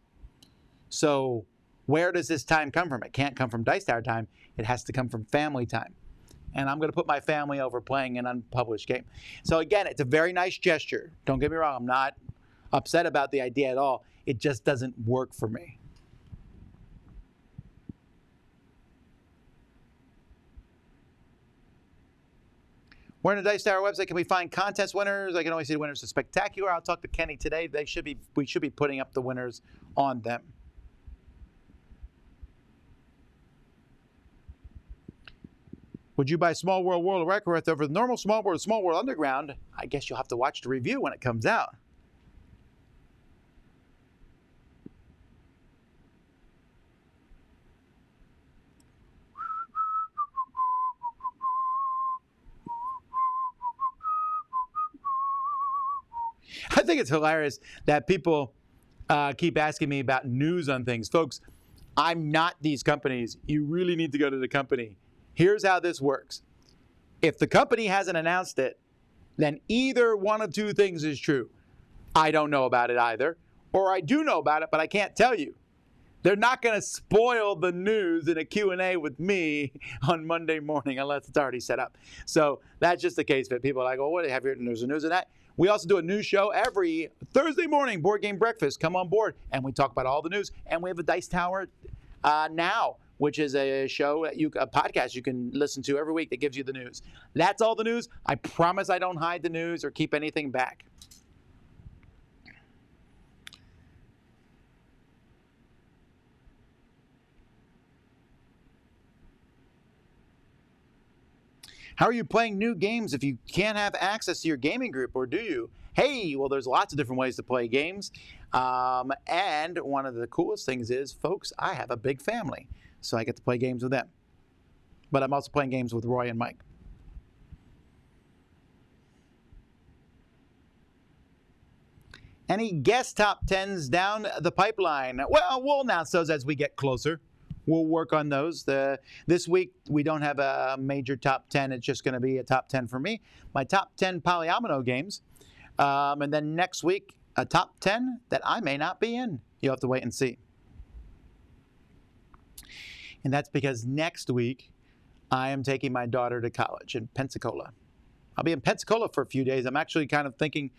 So where does this time come from? It can't come from Dice Tower time. It has to come from family time. And I'm going to put my family over playing an unpublished game. So again, it's a very nice gesture. Don't get me wrong. I'm not upset about the idea at all. It just doesn't work for me. Where on the Dice Tower website can we find contest winners? I can only see the winners of Spectacular. I'll talk to Kenny today. We should be putting up the winners on them. Would you buy Small World World of Wreckworth over the normal Small World Underground? I guess you'll have to watch the review when it comes out. I think it's hilarious that people keep asking me about news on things. Folks, I'm not these companies. You really need to go to the company. Here's how this works. If the company hasn't announced it, then either one of two things is true. I don't know about it either, or I do know about it, but I can't tell you. They're not going to spoil the news in a Q&A with me on Monday morning unless it's already set up. So that's just the case that people are like, oh, what do you have here? There's news of that. We also do a news show every Thursday morning, Board Game Breakfast. Come on board, and we talk about all the news. And we have a Dice Tower Now, which is a show, a podcast you can listen to every week that gives you the news. That's all the news. I promise I don't hide the news or keep anything back. How are you playing new games if you can't have access to your gaming group, or do you? Hey, well, there's lots of different ways to play games. And one of the coolest things is, folks, I have a big family, so I get to play games with them. But I'm also playing games with Roy and Mike. Any guest top 10s down the pipeline? Well, we'll announce those as we get closer. We'll work on those. This week, we don't have a major top 10. It's just going to be a top 10 for me. My top 10 Polyomino games. And then next week, a top 10 that I may not be in. You'll have to wait and see. And that's because next week, I am taking my daughter to college in Pensacola. I'll be in Pensacola for a few days. I'm actually kind of thinking,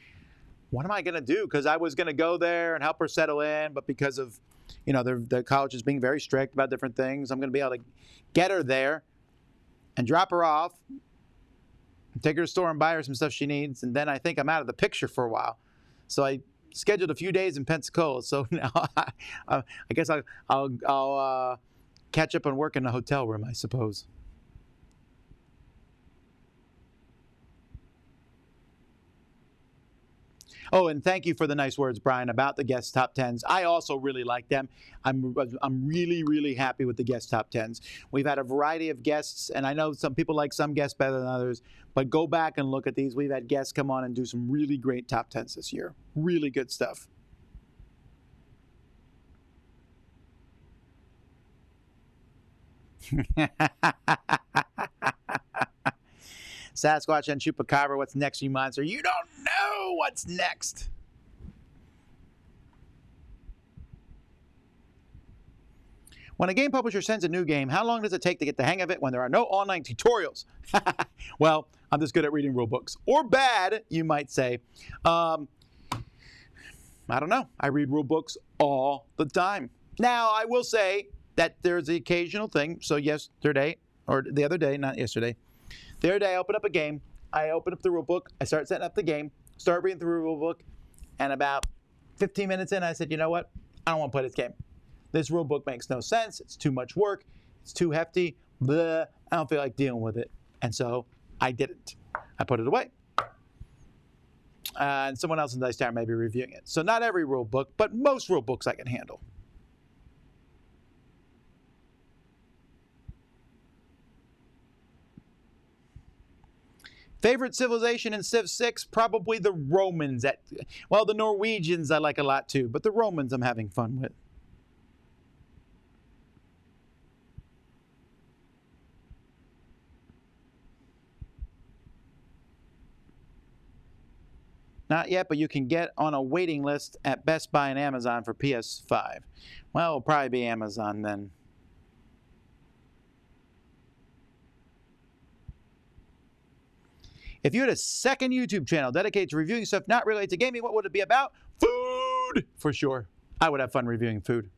what am I going to do? Because I was going to go there and help her settle in, but because of the college is being very strict about different things, I'm going to be able to get her there and drop her off, take her to the store and buy her some stuff she needs, and then I think I'm out of the picture for a while. So I scheduled a few days in Pensacola. So now I guess I'll catch up and work in a hotel room, I suppose. Oh, and thank you for the nice words, Brian, about the guest top 10s. I also really like them. I'm really, really happy with the guest top 10s. We've had a variety of guests, and I know some people like some guests better than others, but go back and look at these. We've had guests come on and do some really great top 10s this year. Really good stuff. Sasquatch and Chupacabra, what's next, you monster? You don't know what's next. When a game publisher sends a new game, how long does it take to get the hang of it when there are no online tutorials? Well, I'm just good at reading rule books. Or bad, you might say. I don't know. I read rule books all the time. Now, I will say that there's the occasional thing. So yesterday, or the other day, not yesterday, the other day I opened up a game, I opened up the rule book, I started setting up the game, started reading through the rule book, and about 15 minutes in, I said, you know what? I don't want to play this game. This rule book makes no sense. It's too much work. It's too hefty. Blah. I don't feel like dealing with it. And so I didn't. I put it away. And someone else in Dice Tower may be reviewing it. So not every rule book, but most rule books I can handle. Favorite civilization in Civ 6? Probably the Romans. Well, the Norwegians I like a lot too, but the Romans I'm having fun with. Not yet, but you can get on a waiting list at Best Buy and Amazon for PS5. Well, it'll probably be Amazon then. If you had a second YouTube channel dedicated to reviewing stuff not related to gaming, what would it be about? Food! For sure. I would have fun reviewing food.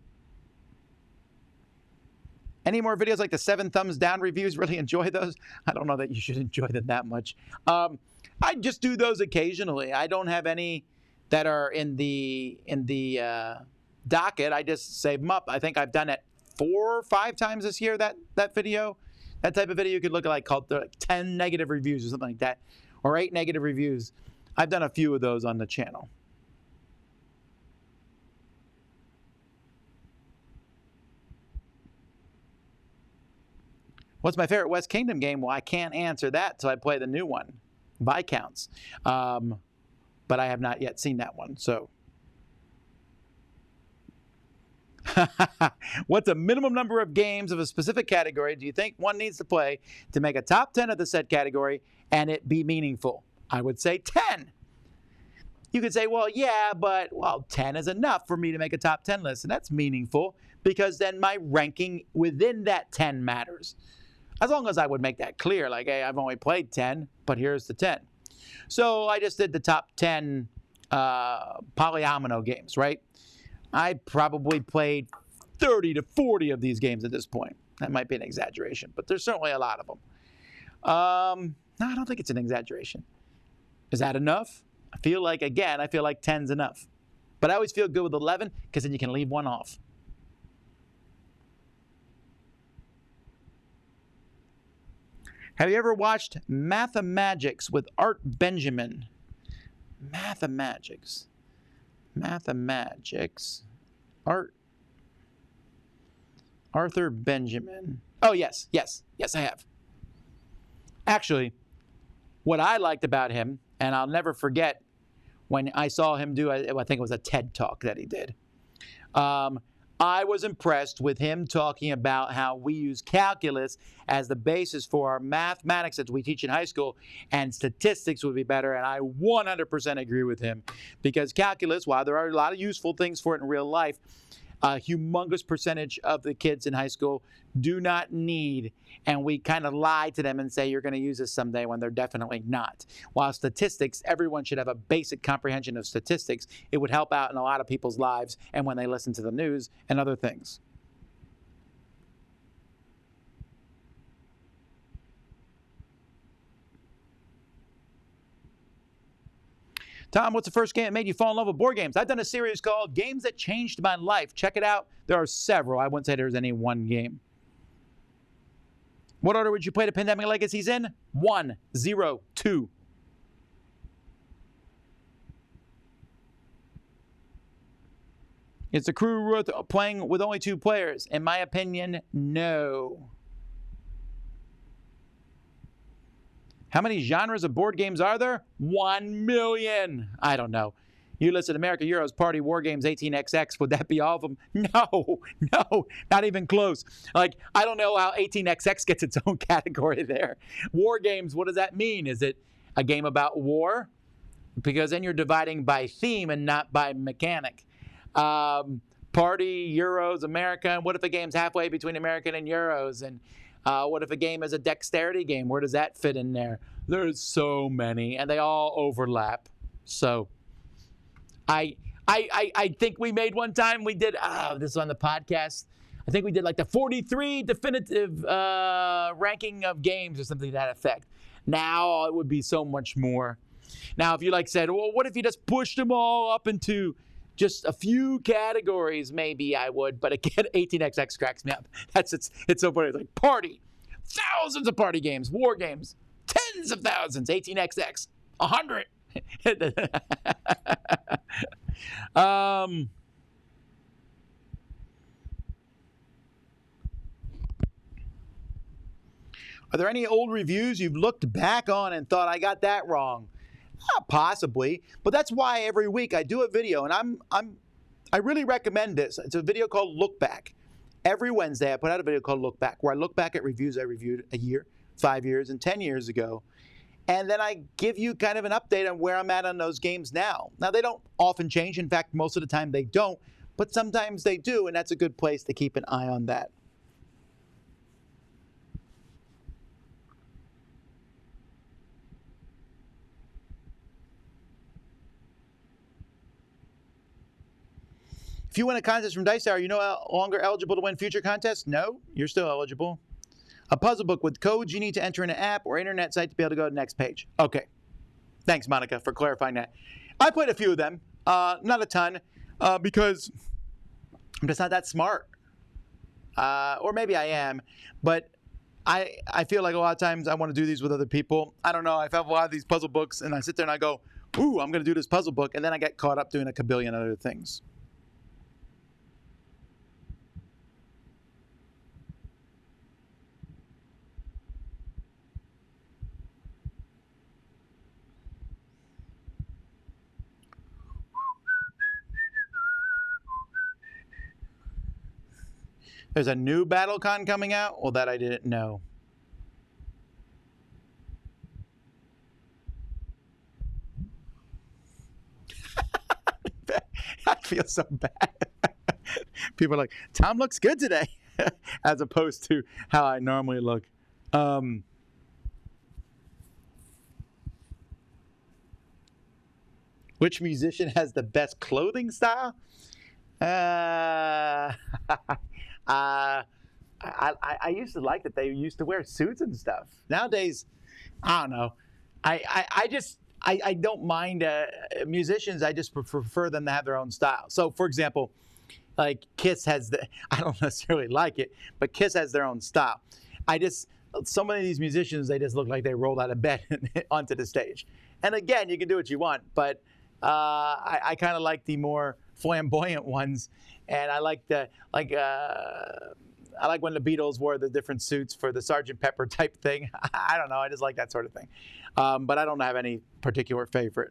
Any more videos like the 7 thumbs down reviews? Really enjoy those? I don't know that you should enjoy them that much. I just do those occasionally. I don't have any that are in the docket. I just save them up. I think I've done it 4 or 5 times this year, that video. That type of video you could look at, like called 10 negative reviews or something like that, or 8 negative reviews. I've done a few of those on the channel. What's my favorite West Kingdom game? Well, I can't answer that, so I play the new one, Viscounts. But I have not yet seen that one, so. What's a minimum number of games of a specific category do you think one needs to play to make a top 10 of the said category and it be meaningful? I would say 10. You could say, well, yeah, but 10 is enough for me to make a top 10 list, and that's meaningful because then my ranking within that 10 matters. As long as I would make that clear, like, hey, I've only played 10, but here's the 10. So I just did the top 10 polyomino games, right? I probably played 30 to 40 of these games at this point. That might be an exaggeration, but there's certainly a lot of them. No, I don't think it's an exaggeration. Is that enough? I feel like 10's enough. But I always feel good with 11 because then you can leave one off. Have you ever watched Mathemagics with Art Benjamin? Mathemagics. Arthur Benjamin. Oh, yes, I have. Actually, what I liked about him, and I'll never forget when I saw him do, I think it was a TED Talk that he did. I was impressed with him talking about how we use calculus as the basis for our mathematics that we teach in high school, and statistics would be better, and I 100% agree with him. Because calculus, while there are a lot of useful things for it in real life, a humongous percentage of the kids in high school do not need, and we kind of lie to them and say you're going to use this someday when they're definitely not. While statistics, everyone should have a basic comprehension of statistics. It would help out in a lot of people's lives and when they listen to the news and other things. Tom, what's the first game that made you fall in love with board games? I've done a series called Games That Changed My Life. Check it out. There are several. I wouldn't say there's any one game. What order would you play the Pandemic Legacies in? 1, 0, 2. Is the crew worth playing with only 2 players? In my opinion, no. How many genres of board games are there? 1 million. I don't know. You listed America, Euros, Party, War Games, 18XX. Would that be all of them? No, not even close. Like, I don't know how 18XX gets its own category there. War Games, what does that mean? Is it a game about war? Because then you're dividing by theme and not by mechanic. Party, Euros, America. What if a game's halfway between American and Euros? And what if a game is a dexterity game? Where does that fit in there? There's so many, and they all overlap. So I think we made one time, we did, this is on the podcast, I think we did like the 43 definitive ranking of games or something to that effect. Now it would be so much more. Now if you said, well, what if you just pushed them all up into just a few categories, maybe I would, but again, 18XX cracks me up. It's so funny. It's like party, thousands of party games, war games, tens of thousands, 18XX, 100. Are there any old reviews you've looked back on and thought, I got that wrong? Possibly, but that's why every week I do a video, and I really recommend this. It's a video called Look Back. Every Wednesday I put out a video called Look Back, where I look back at reviews I reviewed a year, 5 years, and 10 years ago, and then I give you kind of an update on where I'm at on those games now. Now, they don't often change. In fact, most of the time they don't, but sometimes they do, and that's a good place to keep an eye on that. If you win a contest from Dice Tower, you're no longer eligible to win future contests? No, you're still eligible. A puzzle book with codes you need to enter in an app or internet site to be able to go to the next page. Okay. Thanks, Monica, for clarifying that. I played a few of them, not a ton, because I'm just not that smart. Or maybe I am, but I feel like a lot of times I want to do these with other people. I don't know. I have a lot of these puzzle books, and I sit there and I go, ooh, I'm going to do this puzzle book, and then I get caught up doing a kabillion other things. There's a new BattleCon coming out? Well, that I didn't know. I feel so bad. People are like, Tom looks good today, as opposed to how I normally look. Which musician has the best clothing style? I used to like that they used to wear suits and stuff. Nowadays, I don't know. I don't mind musicians. I just prefer them to have their own style. So, for example, like Kiss has I don't necessarily like it, but Kiss has their own style. So many of these musicians, they just look like they rolled out of bed onto the stage. And again, you can do what you want, but I kind of like the more flamboyant ones, and I like I like when the Beatles wore the different suits for the Sgt. Pepper type thing. I don't know. I just like that sort of thing. But I don't have any particular favorite.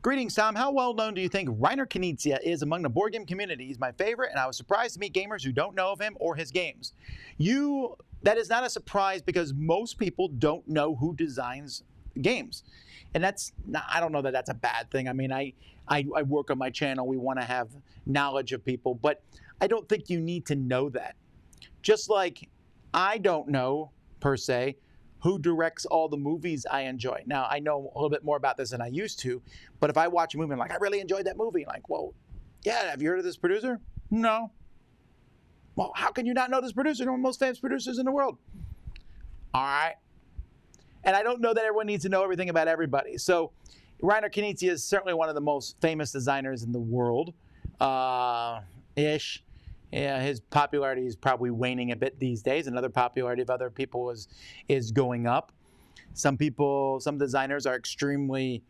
Greetings, Tom. How well known do you think Reiner Knizia is among the board game community? He's my favorite, and I was surprised to meet gamers who don't know of him or his games. That is not a surprise because most people don't know who designs games. And I don't know that that's a bad thing. I mean, I work on my channel. We want to have knowledge of people, but I don't think you need to know that. Just like I don't know, per se, who directs all the movies I enjoy. Now, I know a little bit more about this than I used to, but if I watch a movie and I'm like, I really enjoyed that movie, like, well, yeah, have you heard of this producer? No. Well, how can you not know this producer? One of the most famous producers in the world. All right. And I don't know that everyone needs to know everything about everybody. So Reiner Knizia is certainly one of the most famous designers in the world, ish. Yeah, his popularity is probably waning a bit these days. Another popularity of other people is going up. Some designers are extremely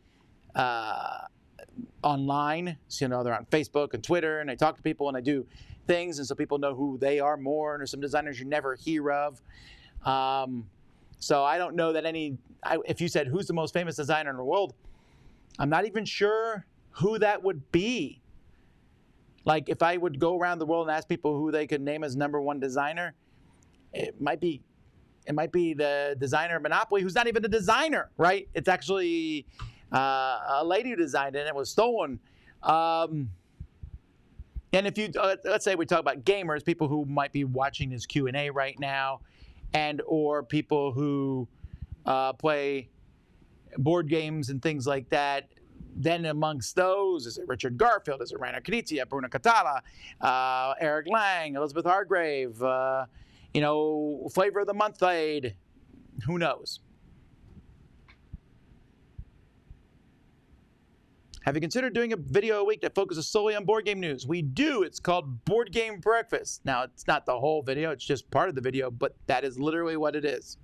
online. So, they're on Facebook and Twitter, and they talk to people and they do things, and so people know who they are more. And there's some designers you never hear of. So I don't know that if you said who's the most famous designer in the world, I'm not even sure who that would be. Like, if I would go around the world and ask people who they could name as #1 designer, it might be the designer of Monopoly, who's not even the designer, right? It's actually a lady who designed it, and it was stolen. And if you let's say we talk about gamers, people who might be watching this Q&A right now, or people who play board games and things like that. Then amongst those, is it Richard Garfield? Is it Reiner Knizia, Bruno Catala, Eric Lang, Elizabeth Hargrave, Flavor of the Month Aid? Who knows? Have you considered doing a video a week that focuses solely on board game news? We do. It's called Board Game Breakfast. Now, it's not the whole video. It's just part of the video, but that is literally what it is.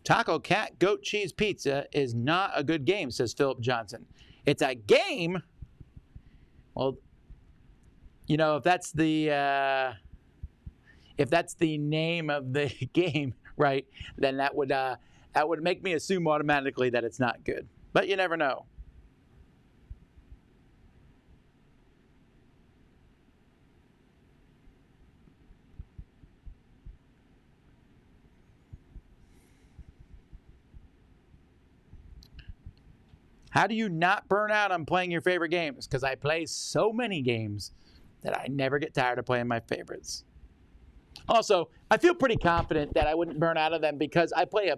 Taco Cat Goat Cheese Pizza is not a good game, says Philip Johnson. It's a game? Well, if that's the name of the game, right, then that would make me assume automatically that it's not good. But you never know. How do you not burn out on playing your favorite games? Because I play so many games that I never get tired of playing my favorites. Also, I feel pretty confident that I wouldn't burn out of them because I play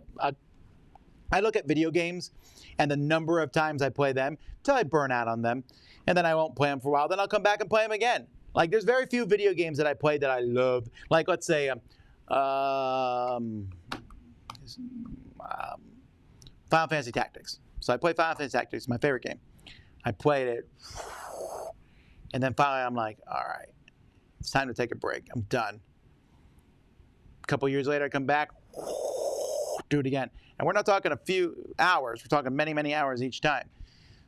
I look at video games and the number of times I play them till I burn out on them, and then I won't play them for a while. Then I'll come back and play them again. Like, there's very few video games that I play that I love. Like, let's say, Final Fantasy Tactics. So I play Final Fantasy Tactics, my favorite game. I played it, and then finally I'm like, all right, it's time to take a break. I'm done. A couple years later, I come back, do it again. And we're not talking a few hours. We're talking many, many hours each time.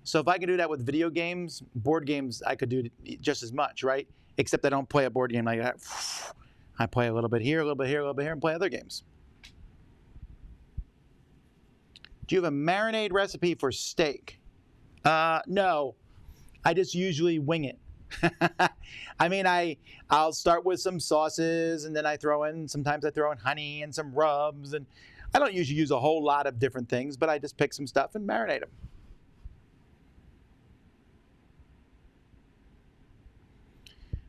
So if I can do that with video games, board games, I could do just as much, right? Except I don't play a board game like that. I play a little bit here, a little bit here, a little bit here, and play other games. Do you have a marinade recipe for steak? No. I just usually wing it. I mean, I'll start with some sauces, and then sometimes I throw in honey and some rubs, and I don't usually use a whole lot of different things, but I just pick some stuff and marinate them.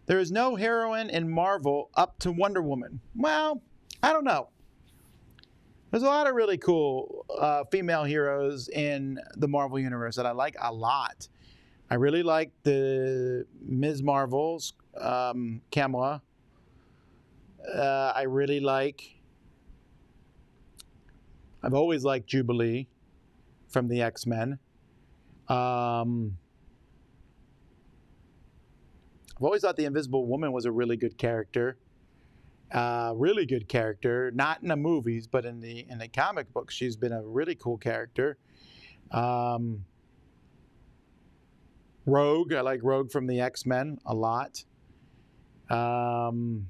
There is no heroine in Marvel up to Wonder Woman. Well, I don't know. There's a lot of really cool female heroes in the Marvel Universe that I like a lot. I really like the Ms. Marvel's Kamala. I've always liked Jubilee from the X-Men. I've always thought the Invisible Woman was a really good character. Really good character, not in the movies, but in the comic books, she's been a really cool character. Rogue, I like Rogue from the X-Men a lot. The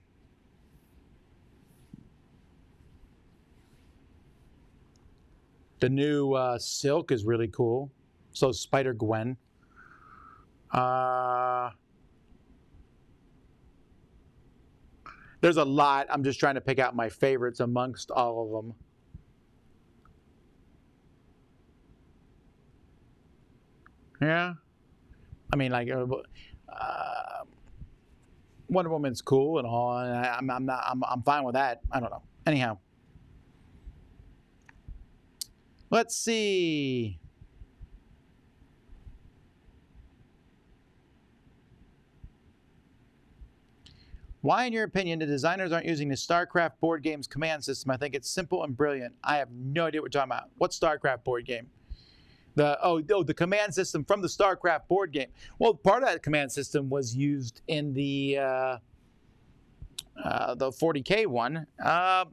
new Silk is really cool. So Spider-Gwen. There's a lot. I'm just trying to pick out my favorites amongst all of them. Yeah. I mean, like, Wonder Woman's cool and all, and I'm fine with that. I don't know. Anyhow, let's see. Why, in your opinion, the designers aren't using the StarCraft board game's command system? I think it's simple and brilliant. I have no idea what you're talking about. What StarCraft board game? The command system from the StarCraft board game. Well, part of that command system was used in the 40K one. I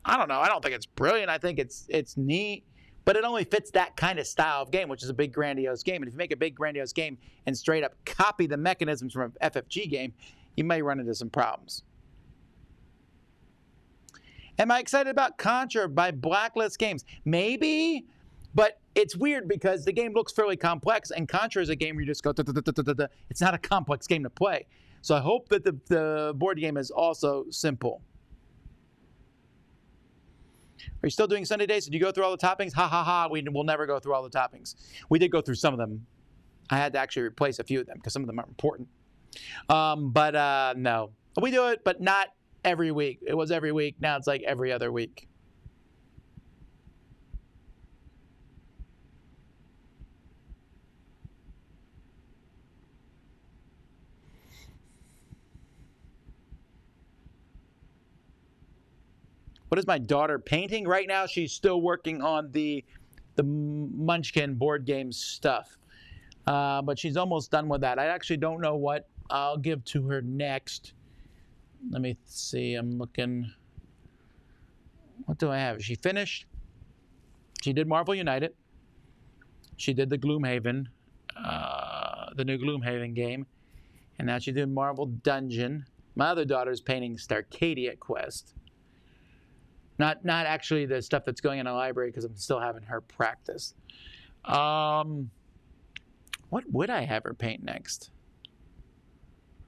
don't know. I don't think it's brilliant. I think it's neat, but it only fits that kind of style of game, which is a big grandiose game. And if you make a big grandiose game and straight up copy the mechanisms from an FFG game, you may run into some problems. Am I excited about Contra by Blacklist Games? Maybe. But it's weird because the game looks fairly complex, and Contra is a game where you just go, it's not a complex game to play. So I hope that the board game is also simple. Are you still doing Sunday days? Did you go through all the toppings? Ha ha ha, we'll never go through all the toppings. We did go through some of them. I had to actually replace a few of them because some of them are important. No. We do it, but not every week. It was every week. Now it's like every other week. What is my daughter painting? Right now, she's still working on the Munchkin board game stuff. But she's almost done with that. I actually don't know what I'll give to her next. Let me see. I'm looking. What do I have? Is she finished? She did Marvel United. She did the Gloomhaven, the new Gloomhaven game. And now she did Marvel Dungeon. My other daughter's painting Starcadia Quest. Not actually the stuff that's going in the library because I'm still having her practice. What would I have her paint next?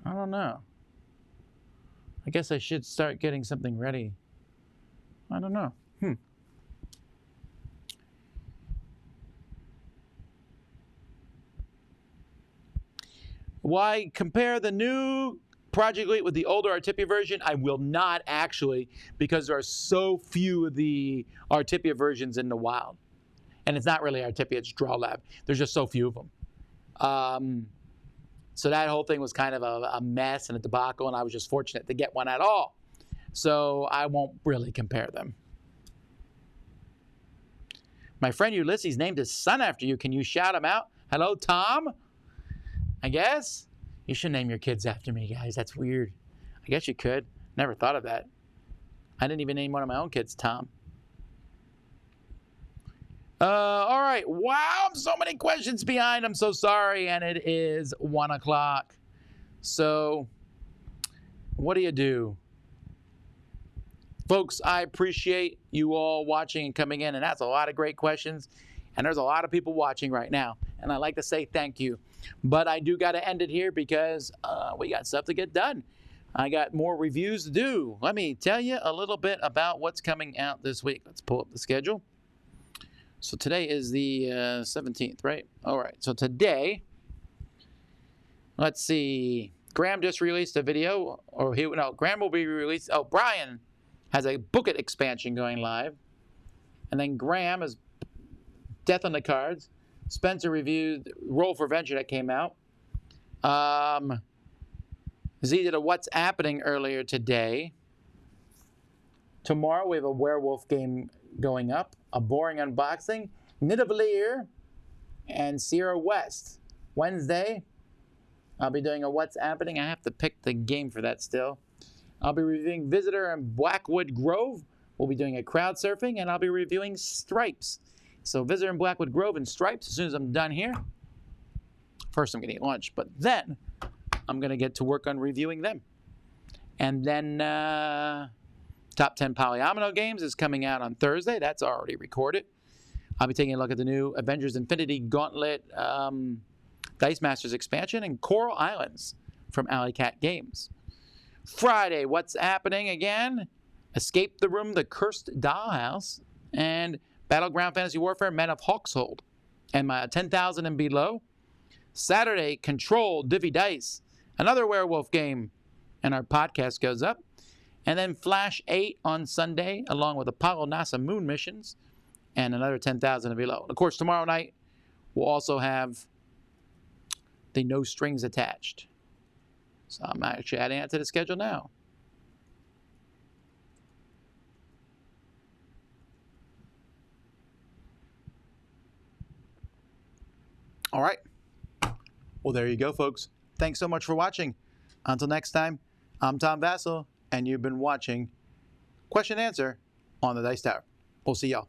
I don't know. I guess I should start getting something ready. I don't know. Why compare the new Project Elite with the older Artipia version? I will not actually, because there are so few of the Artipia versions in the wild. And it's not really Artipia, it's Draw Lab. There's just so few of them. So that whole thing was kind of a mess and a debacle, and I was just fortunate to get one at all. So I won't really compare them. My friend Ulysses named his son after you. Can you shout him out? Hello, Tom? I guess? You should name your kids after me, guys. That's weird. I guess you could. Never thought of that. I didn't even name one of my own kids Tom. All right. Wow, I'm so many questions behind. I'm so sorry. And it is 1 o'clock. So what do you do? Folks, I appreciate you all watching and coming in, and that's a lot of great questions. And there's a lot of people watching right now, and I'd like to say thank you. But I do got to end it here because we got stuff to get done. I got more reviews to do. Let me tell you a little bit about what's coming out this week. Let's pull up the schedule. So today is the 17th, right? All right, so today, let's see. Graham just released a video, Graham will be released. Oh, Brian has a Book It expansion going live. And then Graham is Death on the Cards. Spencer reviewed Roll for Venture that came out. Z did a What's Happening earlier today. Tomorrow we have a werewolf game going up, a boring unboxing, Nidavellir, and Sierra West. Wednesday, I'll be doing a What's Happening. I have to pick the game for that still. I'll be reviewing Visitor and Blackwood Grove. We'll be doing a Crowdsurfing, and I'll be reviewing Stripes. So Visitor and Blackwood Grove and Stripes as soon as I'm done here. First I'm going to eat lunch, but then I'm going to get to work on reviewing them. And then Top 10 Polyomino Games is coming out on Thursday. That's already recorded. I'll be taking a look at the new Avengers Infinity Gauntlet Dice Masters expansion and Coral Islands from Alley Cat Games. Friday, What's Happening again? Escape the Room, The Cursed Dollhouse, and Battleground Fantasy Warfare, Men of Hawkshold, and my 10,000 and Below. Saturday, Control, Divvy Dice, another werewolf game, and our podcast goes up. And then Flash 8 on Sunday, along with Apollo NASA Moon missions, and another 10,000 and Below. Of course, tomorrow night, we'll also have the No Strings Attached. So I'm actually adding that to the schedule now. All right. Well, there you go, folks. Thanks so much for watching. Until next time, I'm Tom Vasel, and you've been watching Question and Answer on the Dice Tower. We'll see y'all.